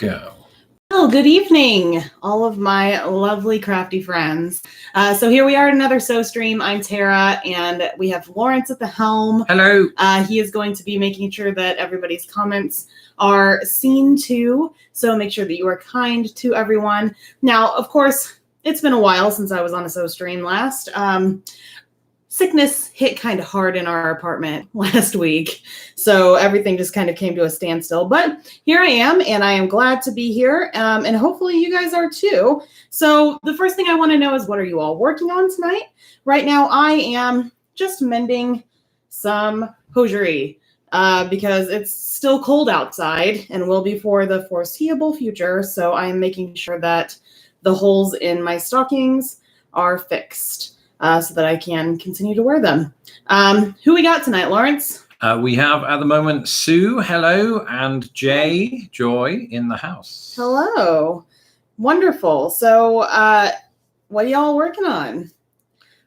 Go. Oh, good evening, all of my lovely crafty friends. So here we are at another Sew Stream. I'm Tara, and we have Lawrence at the helm. Hello. He is going to be making sure that everybody's comments are seen to, so make sure that you are kind to everyone. Now, of course, it's been a while since I was on a Sew Stream last. Sickness hit kind of hard in our apartment last week, so everything just kind of came to a standstill. But here I am, and I am glad to be here, and hopefully you guys are too. So the first thing I want to know is, what are you all working on tonight? Right now, I am just mending some hosiery because it's still cold outside and will be for the foreseeable future. So I'm making sure that the holes in my stockings are fixed. So that I can continue to wear them. Who we got tonight, Lawrence? We have at the moment Sue, hello, and Jay, Joy, in the house. Hello. Wonderful. So what are y'all working on?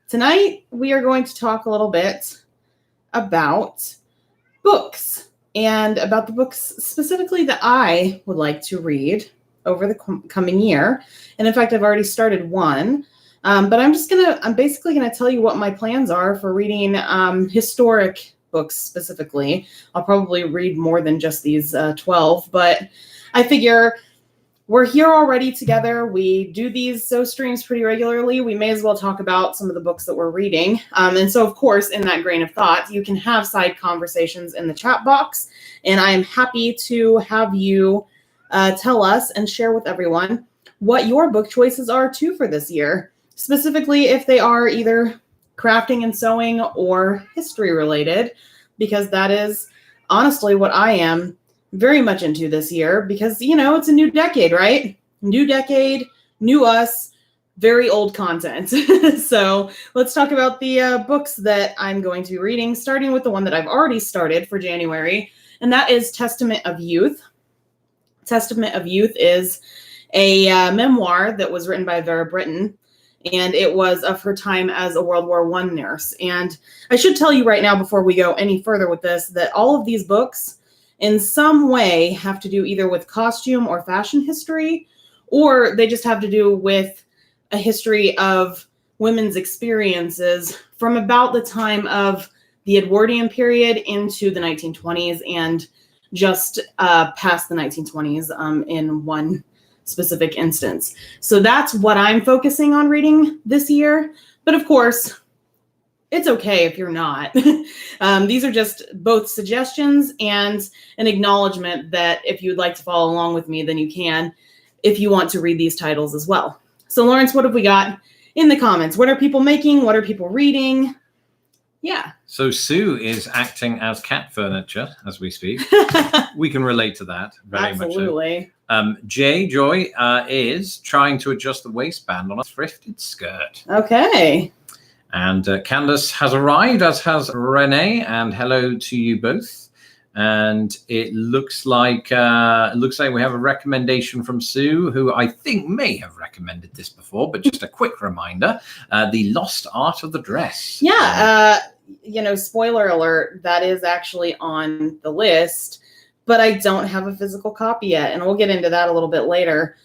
Tonight, we are going to talk a little bit about books and about the books specifically that I would like to read over the coming year. And in fact, I've already started one. But I'm basically going to tell you what my plans are for reading historic books specifically. I'll probably read more than just these 12, but I figure we're here already together. We do these Sew Streams pretty regularly. We may as well talk about some of the books that we're reading. And so, of course, in that grain of thought, you can have side conversations in the chat box, and I am happy to have you tell us and share with everyone what your book choices are too for this year. Specifically, if they are either crafting and sewing or history related, because that is honestly what I am very much into this year, because, you know, it's a new decade, right? New decade, new us, very old content. So let's talk about the books that I'm going to be reading, starting with the one that I've already started for January, and that is Testament of Youth. Testament of Youth is a memoir that was written by Vera Brittain. And it was of her time as a World War I nurse. And I should tell you right now, before we go any further with this, that all of these books in some way have to do either with costume or fashion history, or they just have to do with a history of women's experiences from about the time of the Edwardian period into the 1920s and just past the 1920s in one specific instance. So that's what I'm focusing on reading this year. But of course, it's okay if you're not. These are just both suggestions and an acknowledgement that if you'd like to follow along with me, then you can, if you want to read these titles as well. So Lawrence, what have we got in the comments? What are people making? What are people reading? Yeah. So Sue is acting as cat furniture as we speak. We can relate to that very Absolutely. much. Jay, Joy, is trying to adjust the waistband on a thrifted skirt. Okay. And Candace has arrived, as has Renee, and hello to you both. And it looks like we have a recommendation from Sue, who I think may have recommended this before, but just a quick reminder, The Lost Art of the Dress. Yeah, spoiler alert, that is actually on the list, but I don't have a physical copy yet, and we'll get into that a little bit later.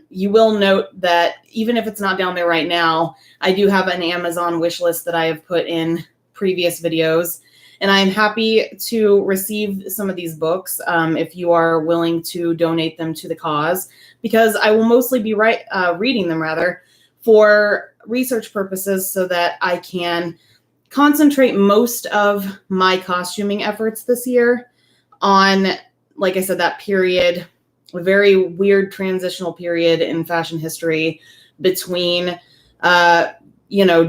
You will note that even if it's not down there right now, I do have an Amazon wish list that I have put in previous videos, and I'm happy to receive some of these books if you are willing to donate them to the cause, because I will mostly be reading them for research purposes so that I can concentrate most of my costuming efforts this year on, like I said, that period, a very weird transitional period in fashion history between,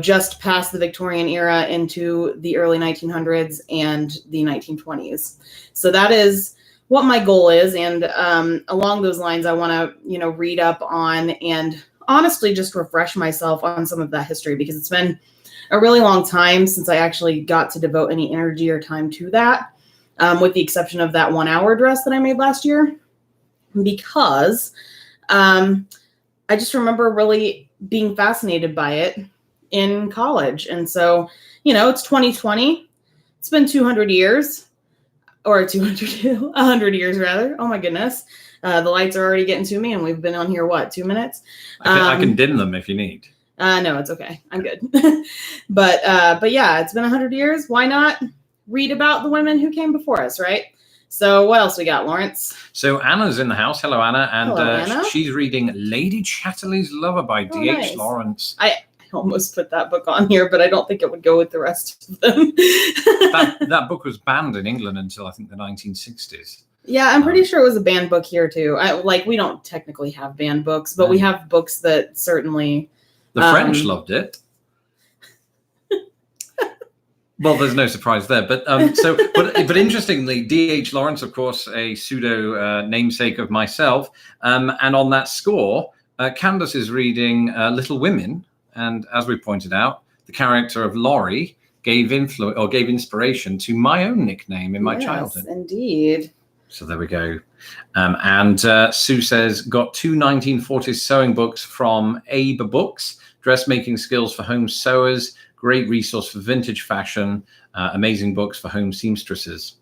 just past the Victorian era into the early 1900s and the 1920s. So that is what my goal is. And along those lines, I want to, read up on and honestly just refresh myself on some of that history, because it's been a really long time since I actually got to devote any energy or time to that. With the exception of that 1 hour dress that I made last year, because I just remember really being fascinated by it in college. And so, it's 2020. It's been 200 years. or 200, 100 years rather. Oh my goodness. The lights are already getting to me, and we've been on here, 2 minutes? I can dim them if you need. No, it's okay. I'm good. But yeah, it's been 100 years. Why not read about the women who came before us, right? So what else we got, Lawrence? So Anna's in the house. Hello, Anna. And Hello, Anna. She's reading Lady Chatterley's Lover by D.H. Nice. Lawrence. I almost put that book on here, but I don't think it would go with the rest of them. that book was banned in England until I think the 1960s. Yeah, I'm pretty sure it was a banned book here too. We don't technically have banned books, but we have books that certainly... The French loved it. Well, there's no surprise there, but interestingly, D.H. Lawrence, of course, a pseudo namesake of myself, and on that score, Candace is reading Little Women, and as we pointed out, the character of Laurie gave inspiration to my own nickname in my childhood. Indeed. So there we go. And Sue says, got 2 1940s sewing books from Abe Books, dressmaking skills for home sewers, great resource for vintage fashion, amazing books for home seamstresses.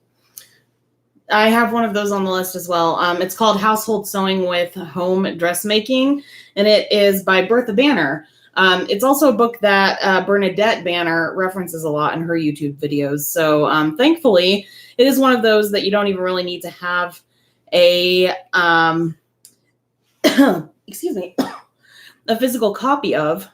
I have one of those on the list as well. It's called Household Sewing with Home Dressmaking, and it is by Bertha Banner. It's also a book that Bernadette Banner references a lot in her YouTube videos. So thankfully, it is one of those that you don't even really need to have a excuse me, a physical copy of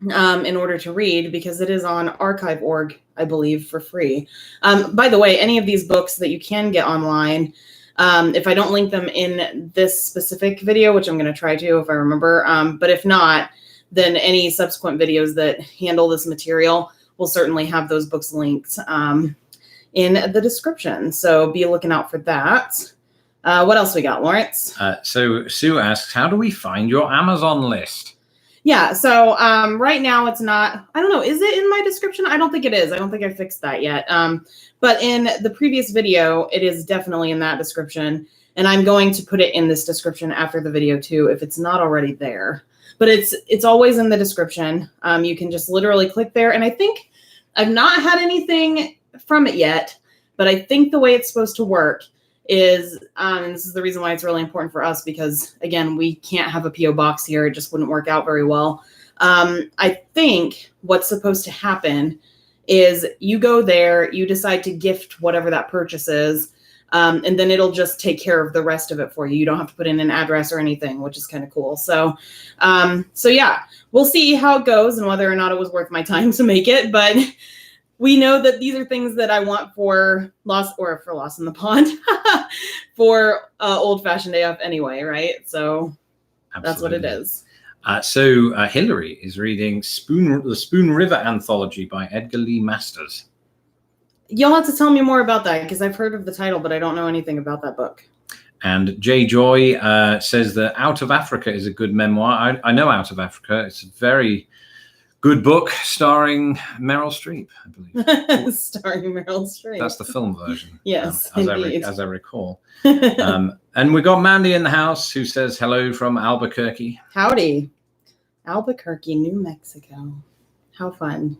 in order to read, because it is on archive.org, I believe, for free. By the way, any of these books that you can get online, if I don't link them in this specific video, which I'm going to try to if I remember, but if not, then any subsequent videos that handle this material will certainly have those books linked in the description. So be looking out for that. What else we got, Lawrence? So Sue asks, how do we find your Amazon list? Yeah, so right now it's not, I don't know, is it in my description? I don't think it is. I don't think I fixed that yet. But in the previous video, it is definitely in that description. And I'm going to put it in this description after the video too, if it's not already there. But it's always in the description. You can just literally click there. And I think I've not had anything from it yet, but I think the way it's supposed to work is, and this is the reason why it's really important for us, because again, we can't have a PO box here. It just wouldn't work out very well. I think what's supposed to happen is you go there, you decide to gift whatever that purchase is, and then it'll just take care of the rest of it for you. You don't have to put in an address or anything, which is kind of cool. So yeah, we'll see how it goes and whether or not it was worth my time to make it, but we know that these are things that I want for Lost in the Pond, for Old Fashioned AF anyway, right? So absolutely. That's what it is. So Hillary is reading the Spoon River Anthology by Edgar Lee Masters. You'll have to tell me more about that, because I've heard of the title, but I don't know anything about that book. And Jay Joy says that Out of Africa is a good memoir. I know Out of Africa. It's a very good book starring Meryl Streep, I believe. Starring Meryl Streep. That's the film version. Yes, as I recall. And we got Mandy in the house, who says hello from Albuquerque. Howdy. Albuquerque, New Mexico. How fun.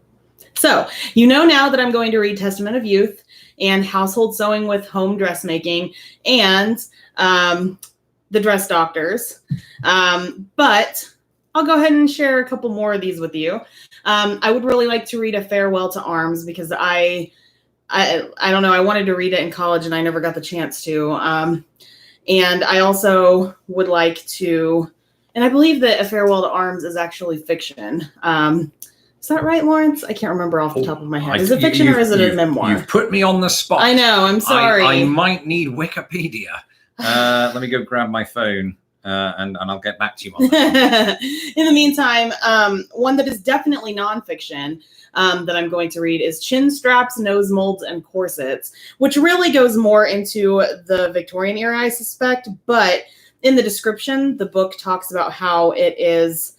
So, you know now that I'm going to read Testament of Youth and Household Sewing with Home Dressmaking and The Dress Doctors. But I'll go ahead and share a couple more of these with you. I would really like to read A Farewell to Arms, because I don't know, I wanted to read it in college and I never got the chance to. And I also would like to, and I believe that A Farewell to Arms is actually fiction. Is that right, Lawrence? I can't remember off the top of my head. Is it fiction or is it a memoir? You've put me on the spot. I know, I'm sorry. I might need Wikipedia. Let me go grab my phone. And I'll get back to you on that. In the meantime, one that is definitely nonfiction that I'm going to read is Chin Straps, Nose Molds, and Corsets, which really goes more into the Victorian era, I suspect. But in the description, the book talks about how it is,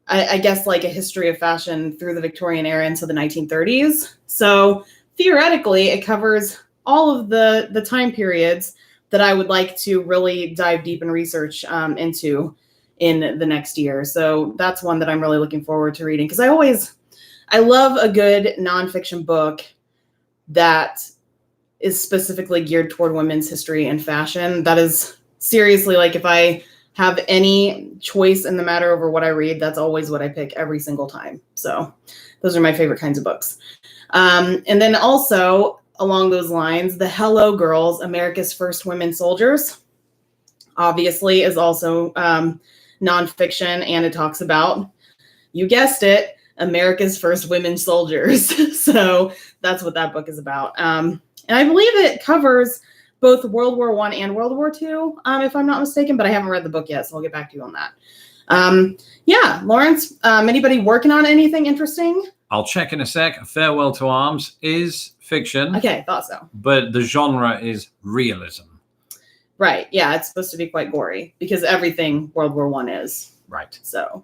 I guess, like a history of fashion through the Victorian era into the 1930s. So theoretically, it covers all of the time periods that I would like to really dive deep and research into in the next year. So that's one that I'm really looking forward to reading, because I love a good nonfiction book that is specifically geared toward women's history and fashion. That is seriously, like, if I have any choice in the matter over what I read, that's always what I pick every single time. So those are my favorite kinds of books. And then also along those lines, the Hello Girls, America's First Women Soldiers, obviously is also nonfiction, and it talks about, you guessed it, America's First Women Soldiers. So that's what that book is about. And I believe it covers both World War I and World War II, if I'm not mistaken, but I haven't read the book yet, so I'll get back to you on that. Yeah, Lawrence, anybody working on anything interesting? I'll check in a sec. Farewell to Arms is fiction. Okay, thought so. But the genre is realism. Right, yeah, it's supposed to be quite gory, because everything World War I is. Right. So,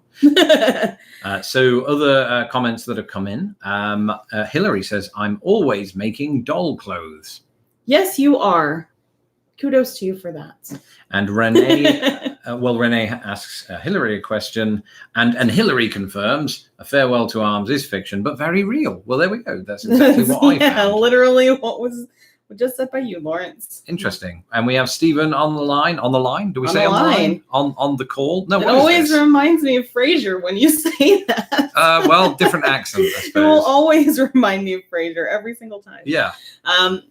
so other comments that have come in. Hillary says, I'm always making doll clothes. Yes, you are. Kudos to you for that. And Renee, Renee asks Hillary a question, and Hillary confirms A Farewell to Arms is fiction, but very real. Well, there we go. That's exactly what I found. Literally what was just said by you, Lawrence. Interesting. And we have Stephen on the line. On the line? Do we say on the line? On the call? No, it always reminds me of Frasier when you say that. Well, different accent, I suppose. It will always remind me of Frasier every single time. Yeah.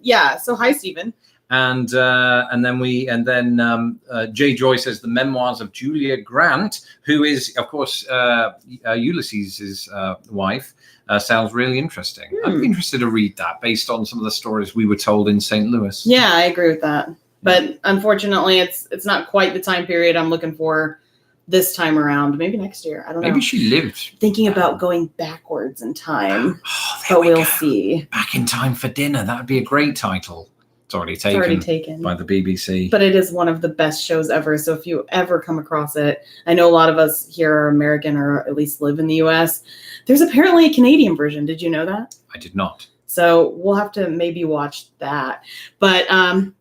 Yeah. So hi, Stephen. And then Jay Joy says the memoirs of Julia Grant, who is, of course, Ulysses's wife. Sounds really interesting. I'd be interested to read that based on some of the stories we were told in St. Louis. Yeah, I agree with that. But unfortunately, it's not quite the time period I'm looking for this time around. Maybe next year. I don't know. Maybe she lived. Thinking about going backwards in time. But we'll see. Back in Time for Dinner. That would be a great title. It's already taken by the BBC. But it is one of the best shows ever. So if you ever come across it, I know a lot of us here are American or at least live in the US. There's apparently a Canadian version. Did you know that? I did not. So we'll have to maybe watch that. But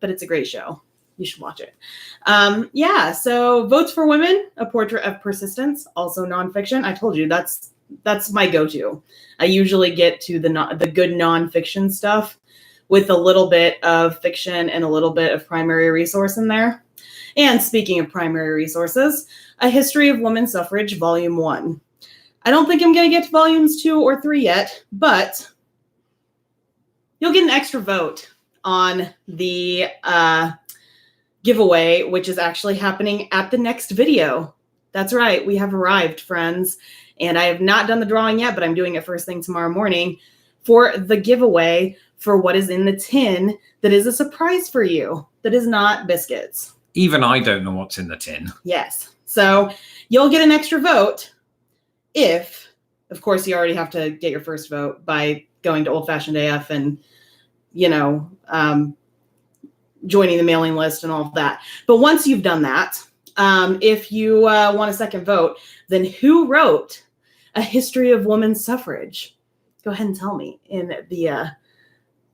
it's a great show. You should watch it. Yeah. So Votes for Women, A Portrait of Persistence, also nonfiction. I told you that's my go-to. I usually get to the good nonfiction stuff with a little bit of fiction and a little bit of primary resource in there. And speaking of primary resources, A History of Women's Suffrage, Volume 1. I don't think I'm going to get to Volumes 2 or 3 yet, but you'll get an extra vote on the giveaway, which is actually happening at the next video. That's right. We have arrived, friends. And I have not done the drawing yet, but I'm doing it first thing tomorrow morning for the giveaway for what is in the tin that is a surprise for you, that is not biscuits. Even I don't know what's in the tin. Yes. So you'll get an extra vote if, of course, you already have to get your first vote by going to Old Fashioned AF and, joining the mailing list and all of that. But once you've done that, if you want a second vote, then who wrote A History of Women's Suffrage? Go ahead and tell me in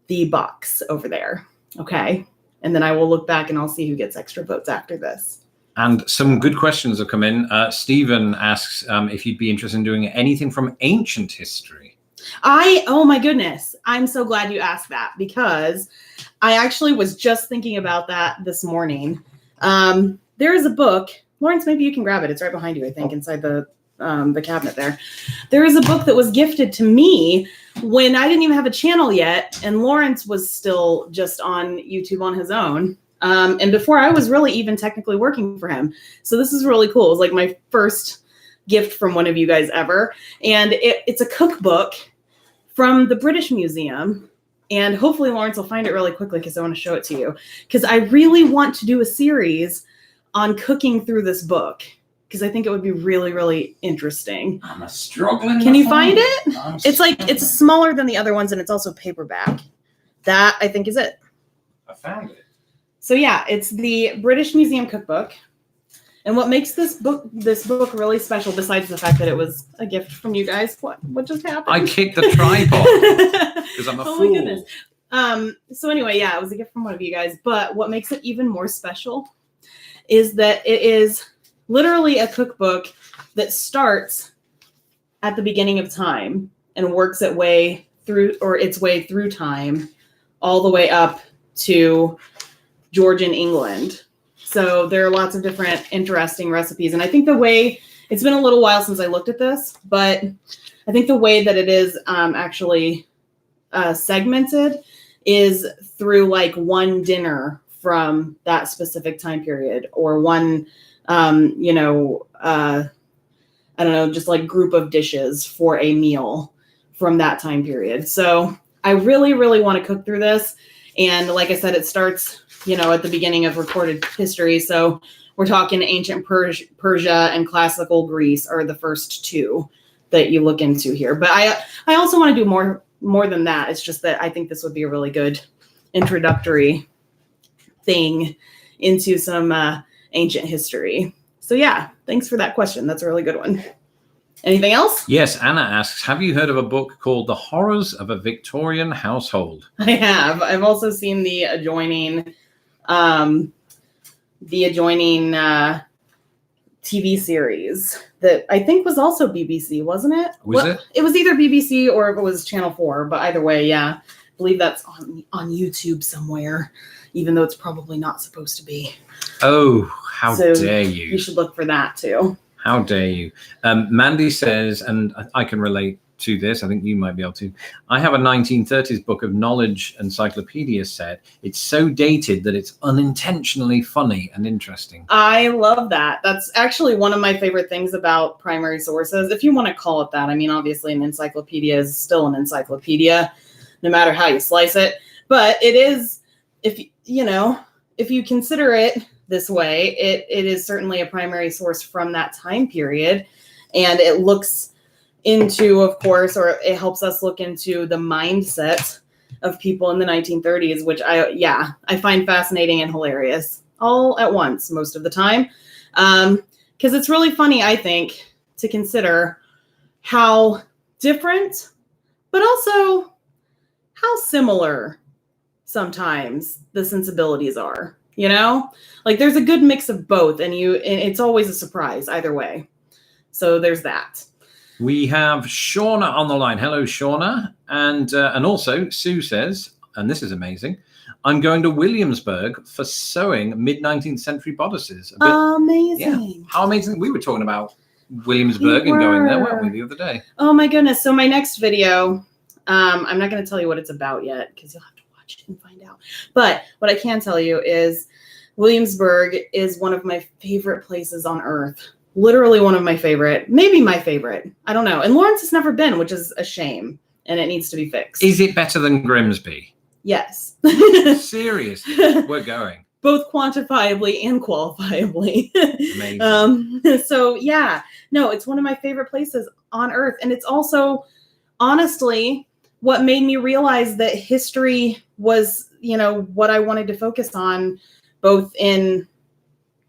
the box over there. Okay. And then I will look back and I'll see who gets extra votes after this. And some good questions have come in. Stephen asks if you'd be interested in doing anything from ancient history. Oh my goodness. I'm so glad you asked that, because I actually was just thinking about that this morning. There is a book. Lawrence, maybe you can grab it. It's right behind you, I think, inside the cabinet there. There is a book that was gifted to me when I didn't even have a channel yet, and Lawrence was still just on YouTube on his own. And before I was really even technically working for him. So this is really cool. It was like my first gift from one of you guys ever. And it's a cookbook from the British Museum. And hopefully Lawrence will find it really quickly because I want to show it to you. Because I really want to do a series on cooking through this book, because I think it would be really, really interesting. I'm struggling. Can you find it? It's smaller than the other ones, and it's also paperback. That, I think, is it. I found it. So yeah, it's the British Museum cookbook. And what makes this book really special, besides the fact that it was a gift from you guys, what just happened? I kicked the tripod because I'm a fool. Oh my goodness. So anyway, yeah, it was a gift from one of you guys. But what makes it even more special is that it is literally a cookbook that starts at the beginning of time and works its way through time all the way up to Georgian England. So there are lots of different interesting recipes. And I think the way, it's been a little while since I looked at this, but I think the way that it is actually segmented is through like one dinner from that specific time period, or one, I don't know, just like group of dishes for a meal from that time period. So I really, really want to cook through this. And like I said, it starts, at the beginning of recorded history. So we're talking ancient Persia and classical Greece are the first two that you look into here. But I also want to do more than that. It's just that I think this would be a really good introductory thing into some ancient history. So yeah, thanks for that question. That's a really good one. Anything else? Yes, Anna asks, have you heard of a book called The Horrors of a Victorian Household? I have. I've also seen the adjoining TV series that I think was also BBC, wasn't it? Was it? It was either BBC or it was Channel 4, but either way, yeah. I believe that's on YouTube somewhere, even though it's probably not supposed to be. Oh, how dare you. You should look for that too. How dare you? Mandy says, and I can relate to this, I think you might be able to. I have a 1930s book of knowledge encyclopedia set. It's so dated that it's unintentionally funny and interesting. I love that. That's actually one of my favorite things about primary sources, if you want to call it that. I mean, obviously an encyclopedia is still an encyclopedia, no matter how you slice it. But it is, if you consider it this way, it is certainly a primary source from that time period. And it looks into, of course, or it helps us look into the mindset of people in the 1930s, which I find fascinating and hilarious all at once most of the time. Because it's really funny, I think, to consider how different, but also how similar sometimes the sensibilities are. Like there's a good mix of both, and it's always a surprise either way. So there's that. We have Shauna on the line. Hello, Shauna. And also Sue says, and this is amazing, I'm going to Williamsburg for sewing mid-19th century bodices. Amazing. Yeah. How amazing. We were talking about Williamsburg and going there, weren't we, the other day? Oh my goodness. So my next video, I'm not going to tell you what it's about yet because you'll have to watch it and find out. But what I can tell you is Williamsburg is one of my favorite places on earth. Literally one of my favorite, maybe my favorite. I don't know. And Lawrence has never been, which is a shame, and it needs to be fixed. Is it better than Grimsby? Yes. Seriously, we're going. Both quantifiably and qualifiably. Amazing. So yeah, no, it's one of my favorite places on earth. And it's also, honestly, what made me realize that history was, what I wanted to focus on, both in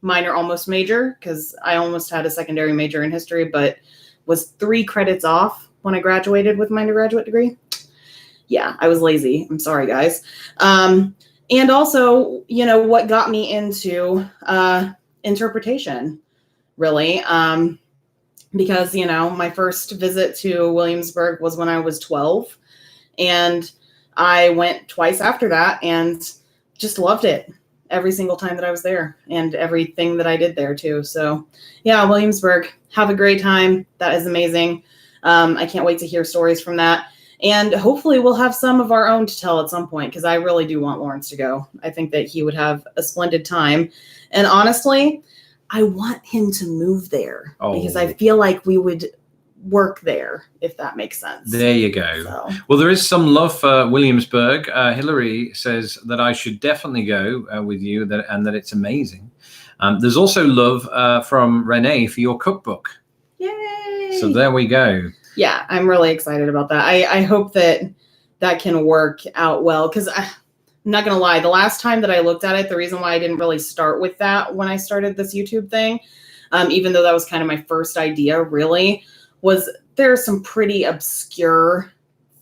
minor, almost major, because I almost had a secondary major in history, but was 3 credits off when I graduated with my undergraduate degree. Yeah, I was lazy. I'm sorry, guys. And also, what got me into interpretation, really, because, my first visit to Williamsburg was when I was 12, and I went twice after that and just loved it every single time that I was there, and everything that I did there too. So yeah, Williamsburg, have a great time. That is amazing. I can't wait to hear stories from that. And hopefully we'll have some of our own to tell at some point, because I really do want Lawrence to go. I think that he would have a splendid time. And honestly, I want him to move there because I feel like we would work there, if that makes sense. There you go. So. Well, there is some love for Williamsburg. Hillary says that I should definitely go with you, and that it's amazing. There's also love from Renee for your cookbook. Yay! So there we go. Yeah, I'm really excited about that. I hope that can work out well, because I'm not going to lie. The last time that I looked at it, the reason why I didn't really start with that when I started this YouTube thing, even though that was kind of my first idea, really, was there are some pretty obscure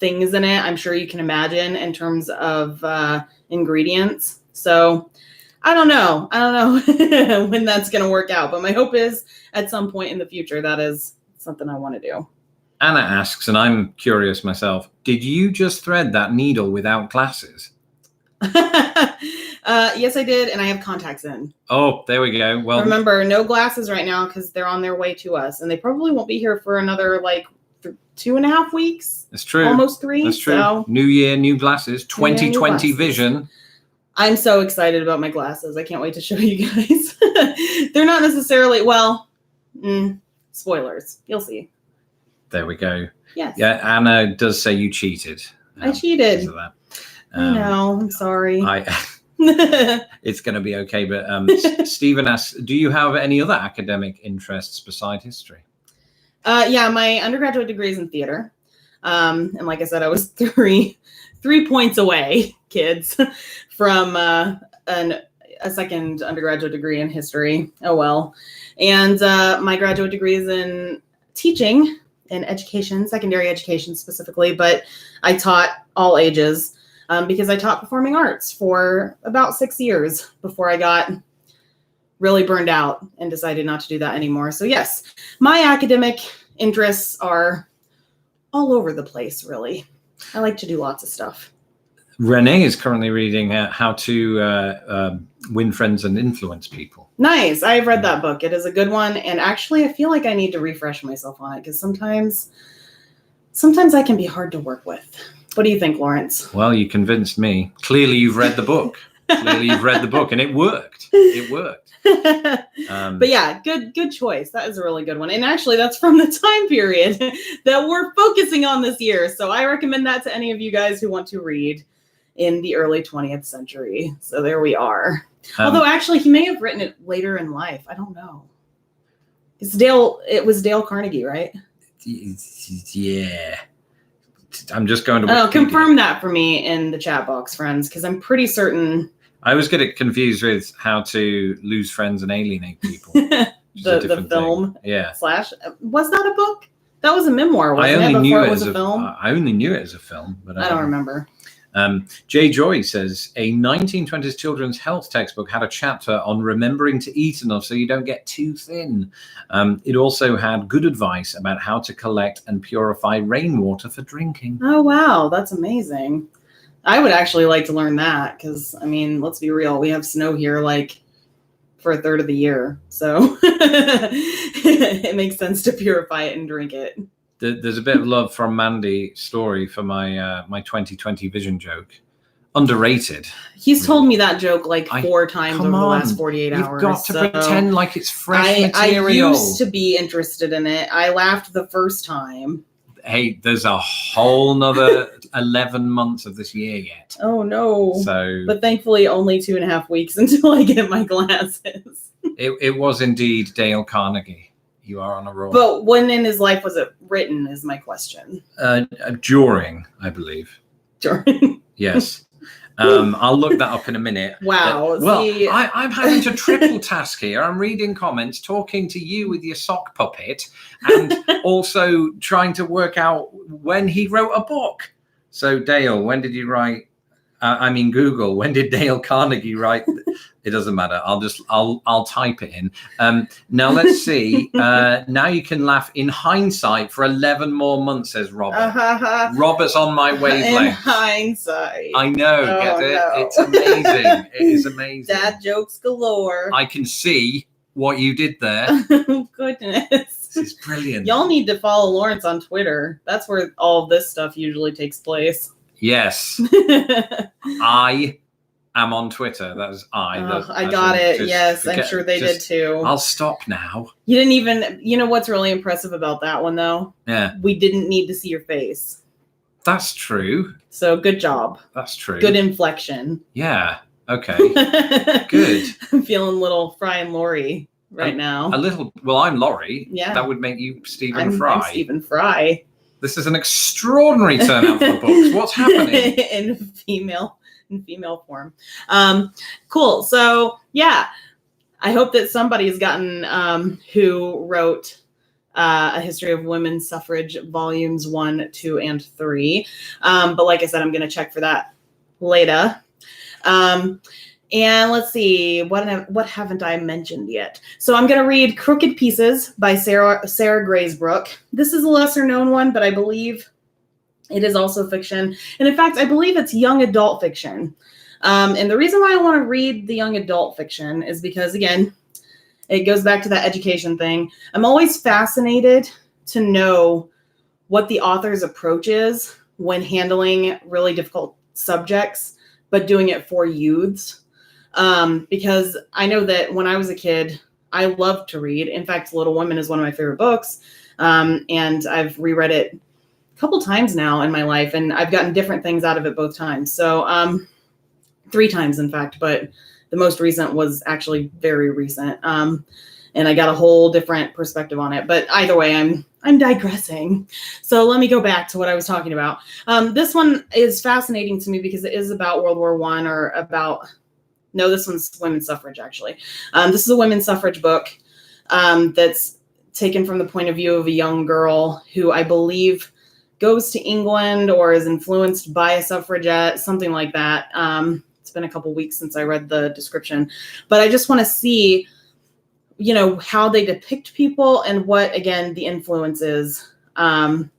things in it, I'm sure you can imagine, in terms of ingredients. So I don't know when that's going to work out, but my hope is at some point in the future, that is something I want to do. Anna asks, and I'm curious myself, did you just thread that needle without glasses? Yes, I did, and I have contacts in. Oh, there we go. Well, remember, no glasses right now because they're on their way to us, and they probably won't be here for another 2.5 weeks. That's true. Almost 3. That's true. So. New year, new glasses. 2020 vision. I'm so excited about my glasses. I can't wait to show you guys. They're not necessarily, spoilers. You'll see. There we go. Yes. Yeah, Anna does say you cheated. I cheated. Because of that. I know. I'm sorry. It's going to be okay. But Stephen asks, do you have any other academic interests beside history? Yeah, my undergraduate degree is in theater. And like I said, I was three points away, kids, from a second undergraduate degree in history. Oh, well. And my graduate degree is in teaching in education, secondary education specifically, but I taught all ages because I taught performing arts for about 6 years before I got really burned out and decided not to do that anymore. So yes, my academic interests are all over the place, really. I like to do lots of stuff. Renee is currently reading How to Win Friends and Influence People. Nice. I've read that book. It is a good one. And actually, I feel like I need to refresh myself on it because sometimes I can be hard to work with. What do you think, Lawrence? Well, you convinced me. Clearly, you've read the book. And it worked. It worked. But yeah, good choice. That is a really good one. And actually, that's from the time period that we're focusing on this year. So I recommend that to any of you guys who want to read in the early 20th century. So there we are. Although actually, he may have written it later in life. I don't know. It was Dale Carnegie, right? Yeah. I'm just going to confirm that for me in the chat box, friends, because I'm pretty certain. I always get it confused with How to Lose Friends and Alienate People. the film. Thing. Yeah. Was that a book? That was a memoir, wasn't it? Before it was a film? I only knew it as a film, but I don't remember. Jay Joy says a 1920s children's health textbook had a chapter on remembering to eat enough so you don't get too thin. It also had good advice about how to collect and purify rainwater for drinking. Oh, wow. That's amazing. I would actually like to learn that because, I mean, let's be real. We have snow here for a third of the year. So it makes sense to purify it and drink it. There's a bit of love from Mandy Story for my 2020 vision joke. Underrated. He's told me that joke 4 times over the last 48 hours. You've got to pretend like it's fresh material. I used to be interested in it. I laughed the first time. Hey, there's a whole nother 11 months of this year yet. Oh, no. So, but thankfully, only 2.5 weeks until I get my glasses. It was indeed Dale Carnegie. You are on a roll. But when in his life was it written is my question. During, I believe. During? Yes. I'll look that up in a minute. Wow. I'm having to triple task here. I'm reading comments, talking to you with your sock puppet, and also trying to work out when he wrote a book. So, Dale, when did you write? Google, when did Dale Carnegie write? It doesn't matter. I'll type it in. Now let's see. Now you can laugh in hindsight for 11 more months, says Robert. Robert's on my wavelength. In hindsight. I know. Get it? No. It's amazing. It is amazing. Dad jokes galore. I can see what you did there. Goodness. This is brilliant. Y'all need to follow Lawrence on Twitter. That's where all this stuff usually takes place. Yes. I am on Twitter. That is I. I got it. Yes, I'm sure they did too. I'll stop now. You didn't even, you know what's really impressive about that one though? Yeah. We didn't need to see your face. That's true. So good job. That's true. Good inflection. Yeah. Okay. Good. I'm feeling a little Fry and Laurie right now. A little, well, I'm Laurie. Yeah. That would make you Stephen Fry. I'm Stephen Fry. This is an extraordinary turnout for the books. What's happening? in female form. Cool. So yeah, I hope that somebody's gotten who wrote A History of Women's Suffrage volumes 1, 2, and 3. But like I said, I'm going to check for that later. And let's see, what haven't I mentioned yet? So I'm going to read Crooked Pieces by Sarah Graysbrook. This is a lesser known one, but I believe it is also fiction. And in fact, I believe it's young adult fiction. And the reason why I want to read the young adult fiction is because, again, it goes back to that education thing. I'm always fascinated to know what the author's approach is when handling really difficult subjects, but doing it for youths. Because I know that when I was a kid, I loved to read. In fact, Little Women is one of my favorite books. And I've reread it a couple times now in my life, and I've gotten different things out of it both times. So 3 times, in fact, but the most recent was actually very recent. And I got a whole different perspective on it. But either way, I'm digressing. So let me go back to what I was talking about. This one is fascinating to me because it is about World War I, or about, no, this one's women's suffrage, actually. This is a women's suffrage book that's taken from the point of view of a young girl who I believe goes to England or is influenced by a suffragette, something like that. It's been a couple weeks since I read the description, but I just want to see, how they depict people and what, again, the influence is, and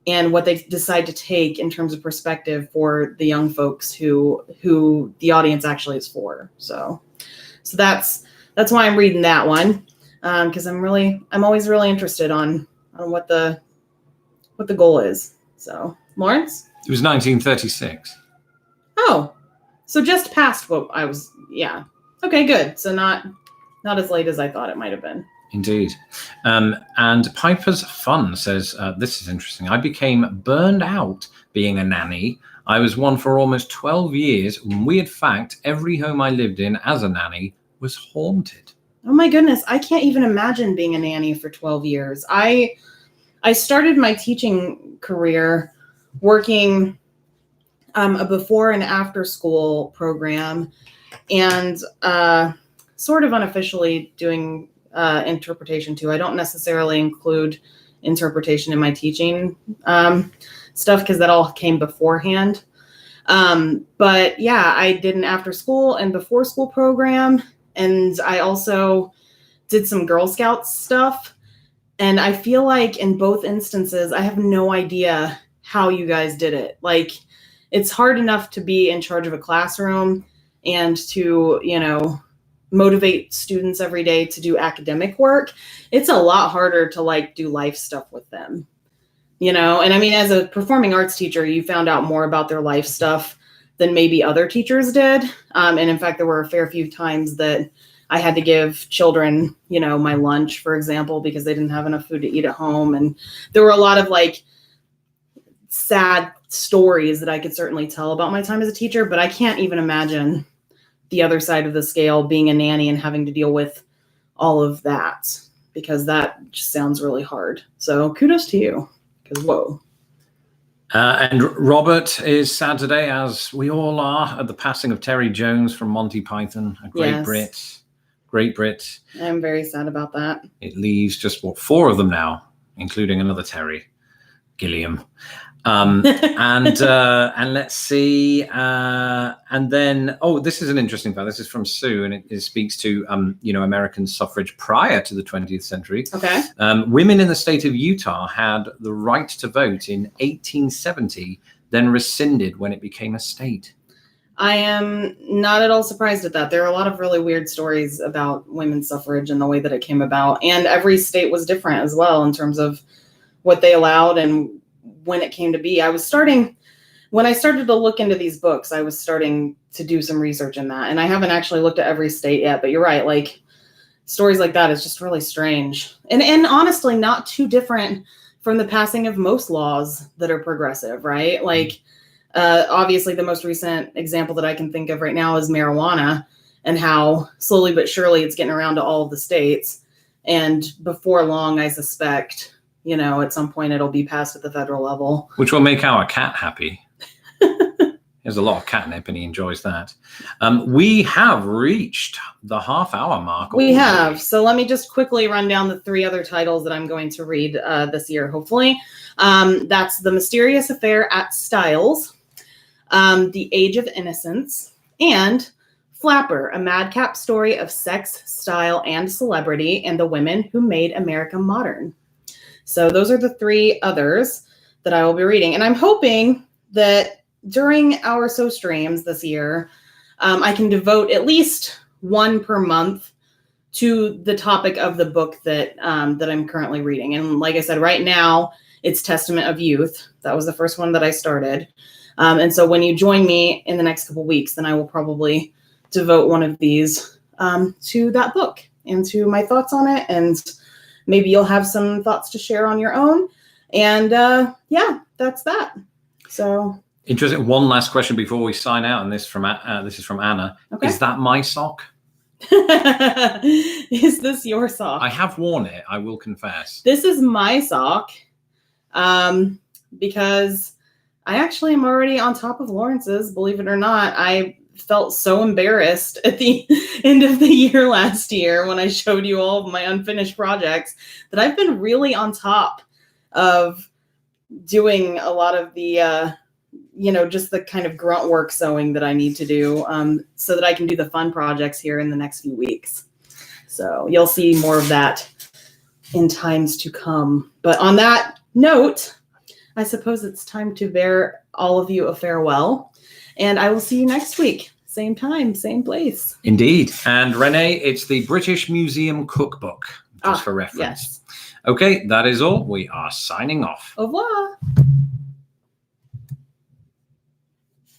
what they decide to take in terms of perspective for the young folks who the audience actually is for. So that's why I'm reading that one. Because I'm always really interested on what the goal is. So, Lawrence? It was 1936. Oh, so just past what I was. Yeah. Okay, good. So not as late as I thought it might have been. Indeed. And Piper's Fun says, this is interesting. I became burned out being a nanny. I was one for almost 12 years. In weird fact, every home I lived in as a nanny was haunted. Oh my goodness. I can't even imagine being a nanny for 12 years. I started my teaching career working a before and after school program, and sort of unofficially doing interpretation too. I don't necessarily include interpretation in my teaching stuff because that all came beforehand. But yeah, I did an after school and before school program, and I also did some Girl Scouts stuff. And I feel like in both instances, I have no idea how you guys did it. Like, it's hard enough to be in charge of a classroom and to, motivate students every day to do academic work. It's a lot harder to do life stuff with them, and I mean, as a performing arts teacher, you found out more about their life stuff than maybe other teachers did. And in fact, there were a fair few times that I had to give children, my lunch, for example, because they didn't have enough food to eat at home. And there were a lot of sad stories that I could certainly tell about my time as a teacher, but I can't even imagine the other side of the scale, being a nanny and having to deal with all of that, because that just sounds really hard. So kudos to you, because whoa. And Robert is sad today, as we all are, at the passing of Terry Jones from Monty Python, a great Brit. I'm very sad about that. It leaves just 4 of them now, including another Terry Gilliam. And let's see. And then, this is an interesting fact. This is from Sue, and it speaks to, American suffrage prior to the 20th century. Okay. Women in the state of Utah had the right to vote in 1870, then rescinded when it became a state. I am not at all surprised at that. There are a lot of really weird stories about women's suffrage and the way that it came about. And every state was different as well in terms of what they allowed and when it came to be. When I started to look into these books, I was starting to do some research in that. And I haven't actually looked at every state yet, but you're right. Stories like that is just really strange. And honestly, not too different from the passing of most laws that are progressive, right? Obviously, the most recent example that I can think of right now is marijuana, and how slowly but surely it's getting around to all of the states. And before long, I suspect, at some point it'll be passed at the federal level. Which will make our cat happy. There's a lot of catnip and he enjoys that. We have reached the half-hour mark. We have. So let me just quickly run down the 3 other titles that I'm going to read this year, hopefully. That's The Mysterious Affair at Styles, The Age of Innocence, and Flapper, a madcap story of sex, style, and celebrity, and the women who made America modern. So those are the 3 others that I will be reading. And I'm hoping that during our So streams this year, I can devote at least one per month to the topic of the book that I'm currently reading. And like I said, right now it's Testament of Youth. That was the first one that I started. And so when you join me in the next couple weeks, then I will probably devote one of these to that book and to my thoughts on it. And maybe you'll have some thoughts to share on your own. And yeah, that's that. So interesting. One last question before we sign out, and this is from Anna. Okay. Is that my sock? Is this your sock? I have worn it, I will confess. This is my sock because I actually am already on top of Lawrence's, believe it or not. I felt so embarrassed at the end of the year last year when I showed you all of my unfinished projects that I've been really on top of doing a lot of the just the kind of grunt work sewing that I need to do so that I can do the fun projects here in the next few weeks. So you'll see more of that in times to come. But on that note, I suppose it's time to bear all of you a farewell. And I will see you next week. Same time, same place. Indeed. And Renee, it's the British Museum Cookbook, just for reference. Yes. Okay, that is all. We are signing off. Au revoir.